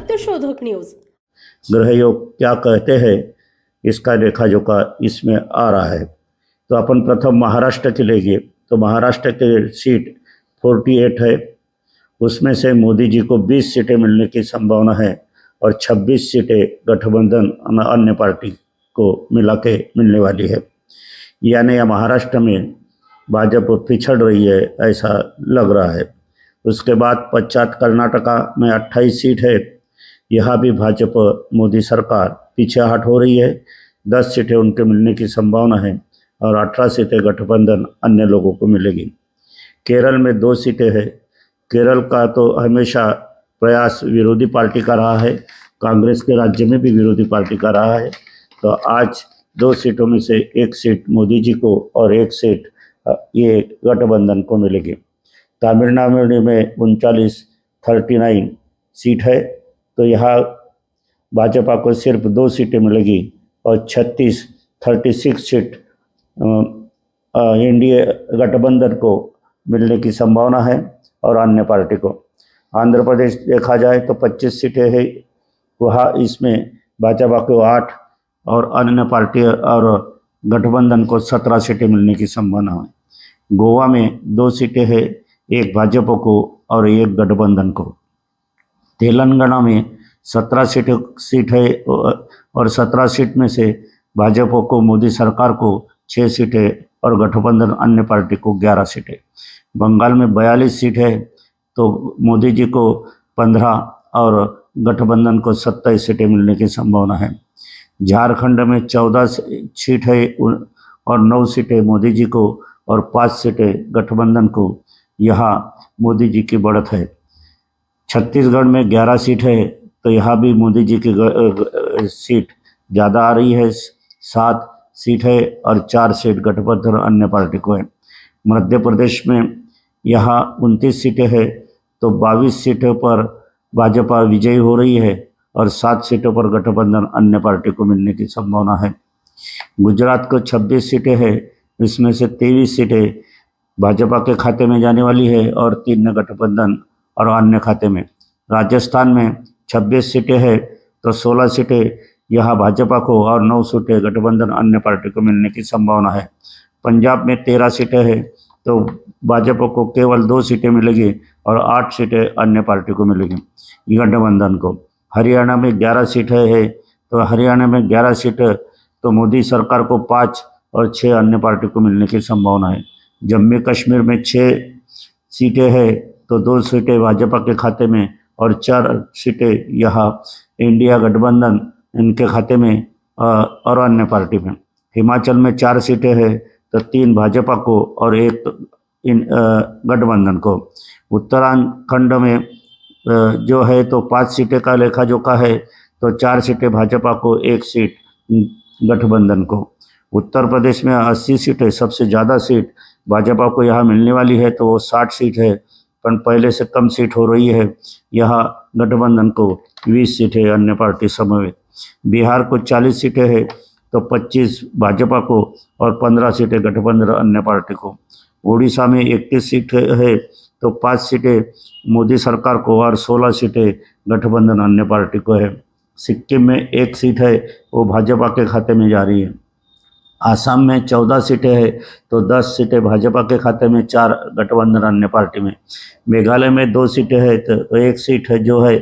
Satyashodhak news. ग्रहयोग क्या कहते हैं इसका लेखा जोखा इसमें आ रहा है। तो अपन प्रथम महाराष्ट्र के लेंगे तो महाराष्ट्र के सीट 48 है, उसमें से मोदी जी को 20 सीटें मिलने की संभावना है और 26 सीटें गठबंधन अन्य पार्टी को मिला के मिलने वाली है। यानी यह महाराष्ट्र में भाजपा पिछड़ रही है ऐसा लग रहा है। उसके बाद पश्चात कर्नाटका में 28 सीट है, यहाँ भी भाजपा मोदी सरकार पीछे हट हो रही है। 10 सीटें उनके मिलने की संभावना है और 18 सीटें गठबंधन अन्य लोगों को मिलेगी। केरल में 2 सीटें हैं। केरल का तो हमेशा प्रयास विरोधी पार्टी का रहा है, कांग्रेस के राज्य में भी विरोधी पार्टी का रहा है। तो आज 2 सीटों में से 1 सीट मोदी जी को और 1 सीट ये गठबंधन को मिलेगी। तमिलनाडु में 39 सीट है, तो यहाँ भाजपा को सिर्फ 2 सीटें मिलेगी और 36 सीट एनडीए गठबंधन को मिलने की संभावना है और अन्य पार्टी को। आंध्र प्रदेश देखा जाए तो 25 सीटें हैं, वहाँ इसमें भाजपा को 8 और अन्य पार्टी और गठबंधन को 17 सीटें मिलने की संभावना है। गोवा में 2 सीटें हैं, 1 भाजपा को और 1 गठबंधन को। तेलंगाना में 17 सीट है और 17 सीट में से भाजपा को मोदी सरकार को 6 सीटें और गठबंधन अन्य पार्टी को 11 सीटें। बंगाल में 42 सीट है, तो मोदी जी को 15 और गठबंधन को 27 सीटें मिलने की संभावना है। झारखंड में 14 सीट है और 9 सीटें मोदी जी को और 5 सीटें गठबंधन को। यहाँ मोदी जी की बढ़त है। छत्तीसगढ़ में 11 सीट है, तो यहाँ भी मोदी जी की सीट ज़्यादा आ रही है। 7 सीट है और 4 सीट गठबंधन अन्य पार्टी को है। मध्य प्रदेश में यहाँ 29 सीटें हैं, तो 22 सीटों पर भाजपा विजयी हो रही है और 7 सीटों पर गठबंधन अन्य पार्टी को मिलने की संभावना है। गुजरात को 26 सीटें हैं, इसमें से 23 सीटें भाजपा के खाते में जाने वाली है और 3 गठबंधन और अन्य खाते में। राजस्थान में 26 सीटें हैं, तो 16 सीटें यहाँ भाजपा को और 9 सीटें गठबंधन अन्य पार्टी को मिलने की संभावना है। पंजाब में 13 सीटें हैं, तो भाजपा को केवल 2 सीटें मिलेगी और 8 सीटें अन्य पार्टी को मिलेगी गठबंधन को। हरियाणा में 11 सीटें हैं, तो हरियाणा में 11 सीटें तो मोदी सरकार को 5 और 6 अन्य पार्टी को मिलने की संभावना है। जम्मू कश्मीर में 6 सीटें हैं, तो 2 सीटें भाजपा के खाते में और 4 सीटें यहाँ इंडिया गठबंधन इनके खाते में और अन्य पार्टी में। हिमाचल में 4 सीटें हैं, तो 3 भाजपा को और 1 गठबंधन को। उत्तराखंड में जो है तो 5 सीटें का लेखा जोखा है, तो 4 सीटें भाजपा को, 1 सीट गठबंधन को। उत्तर प्रदेश में 80 सीटें, सबसे ज़्यादा सीट भाजपा को यहाँ मिलने वाली है, तो वो 60 सीट है, पर पहले से कम सीट हो रही है। यहाँ गठबंधन को 20 सीटें अन्य पार्टी समेत। बिहार को 40 सीटें हैं, तो 25 भाजपा को और 15 सीटें गठबंधन अन्य पार्टी को। उड़ीसा में 31 सीटें है, तो 5 सीटें मोदी सरकार को और 16 सीटें गठबंधन अन्य पार्टी को है। सिक्किम में 1 सीट है, वो भाजपा के खाते में जा रही है। आसाम में 14 सीटें हैं, तो 10 सीटें भाजपा के खाते में, 4 गठबंधन अन्य पार्टी में। मेघालय में 2 सीटें हैं, तो 1 सीट है जो है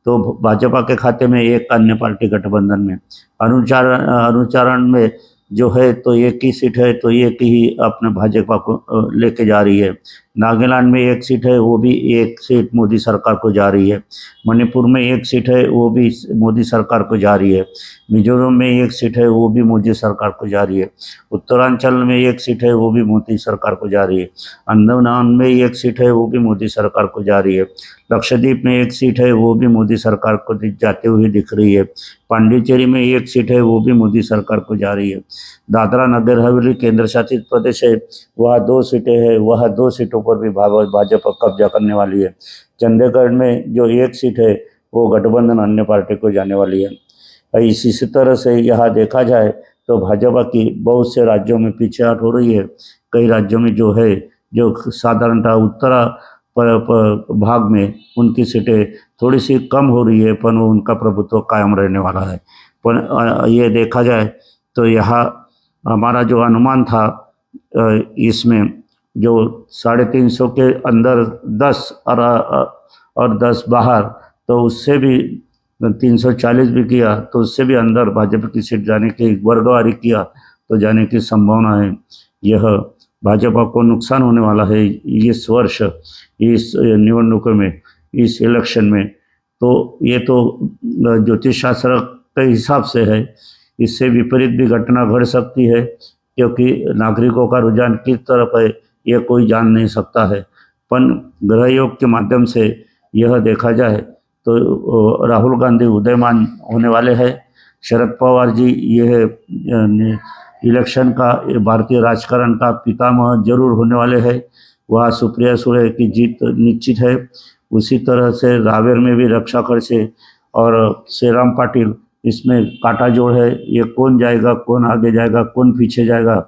तो भाजपा के खाते में, 1 अन्य पार्टी गठबंधन में। अरुणाचल में जो है तो 1 ही सीट है, तो 1 ही अपने भाजपा को लेके जा रही है। नागालैंड में 1 सीट है, वो भी 1 सीट मोदी सरकार को जा रही है। मणिपुर में 1 सीट है, वो भी मोदी सरकार को जा रही है। मिजोरम में 1 सीट है, वो भी मोदी सरकार को जा रही है। उत्तरांचल में 1 सीट है, वो भी मोदी सरकार को जा रही है। अंडमान में 1 सीट है, वो भी मोदी सरकार को जा रही है। लक्षद्वीप में 1 सीट है, वो भी मोदी सरकार को जाते हुए दिख रही है। पांडिचेरी में 1 सीट है, वो भी मोदी सरकार को जा रही है। दादरा नगर हवेली केंद्र शासित प्रदेश है, वह 2 सीटें हैं, वह 2 सीटों पर भी भाजपा कब्जा करने वाली है। चंडीगढ़ में जो 1 सीट है, वो गठबंधन अन्य पार्टी को जाने वाली है। इसी तरह से यहाँ देखा जाए तो भाजपा की बहुत से राज्यों में पीछेहट हो रही है। कई राज्यों में जो साधारणतः उत्तर भाग में उनकी सीटें थोड़ी सी कम हो रही है, पर वो उनका प्रभुत्व कायम रहने वाला है। पर ये देखा जाए तो यहाँ हमारा जो अनुमान था इसमें जो 350 के अंदर 10 और 10 बाहर, तो उससे भी 340 भी किया तो उससे भी अंदर भाजपा की सीट जाने की वर्गवारी किया तो जाने की संभावना है। यह भाजपा को नुकसान होने वाला है इस वर्ष, इस निवडणुकों में, इस इलेक्शन में। तो ये तो ज्योतिष शास्त्र के हिसाब से है, इससे विपरीत भी घटना घट सकती है, क्योंकि नागरिकों का रुझान किस तरफ है यह कोई जान नहीं सकता है। पर ग्रह योग के माध्यम से यह देखा जाए तो राहुल गांधी उदयमान होने वाले हैं। शरद पवार जी यह इलेक्शन का, भारतीय राजकारण का पितामह जरूर होने वाले हैं। वहाँ सुप्रिया सुळे की जीत निश्चित है। उसी तरह से रावेर में भी रक्षा खड़से और श्रीराम पाटिल, इसमें काटा जोड़ है। ये कौन जाएगा, कौन आगे जाएगा, कौन पीछे जाएगा।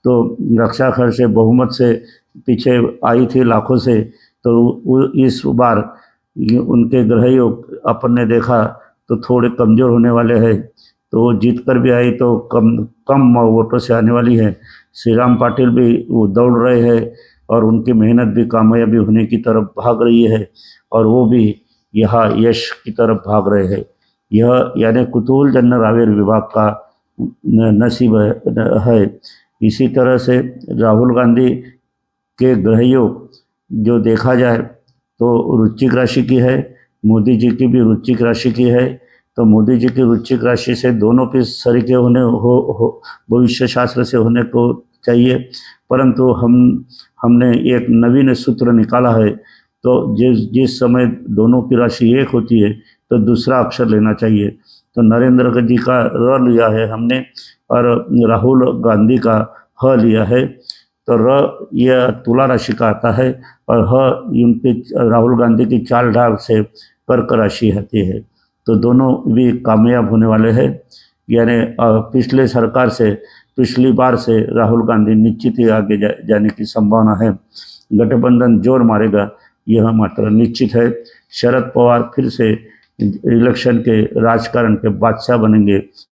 तो रक्षा खड़से बहुमत से पीछे आई थी लाखों से, तो इस बार उनके ग्रह योग अपन ने देखा तो थोड़े कमज़ोर होने वाले हैं। तो वो जीत कर भी आई तो कम वोटों से आने वाली है। श्रीराम पाटिल भी वो दौड़ रहे हैं और उनकी मेहनत भी कामयाबी होने की तरफ भाग रही है, और वो भी यहाँ यश की तरफ भाग रहे हैं। यह यानी कुतूहल जन्य रावेर विभाग का नसीब है। इसी तरह से राहुल गांधी के ग्रहयोग जो देखा जाए तो वृश्चिक राशि की है, मोदी जी की भी वृश्चिक राशि की है। तो मोदी जी की वृश्चिक राशि से दोनों पे सरीके होने हो भविष्य शास्त्र से होने को चाहिए, परंतु हमने एक नवीन सूत्र निकाला है। तो जिस समय दोनों की राशि एक होती है तो दूसरा अक्षर लेना चाहिए। तो नरेंद्र जी का र लिया है हमने और राहुल गांधी का ह लिया है। तो र यह तुला राशि का आता है और ह उनके राहुल गांधी की चाल ढाल से कर्क राशि आती है। तो दोनों भी कामयाब होने वाले हैं। यानी पिछले सरकार से, पिछली बार से राहुल गांधी निश्चित ही आगे जाने की संभावना है। गठबंधन जोर मारेगा यह मात्र निश्चित है। शरद पवार फिर से इलेक्शन के राजकारण के बादशाह बनेंगे।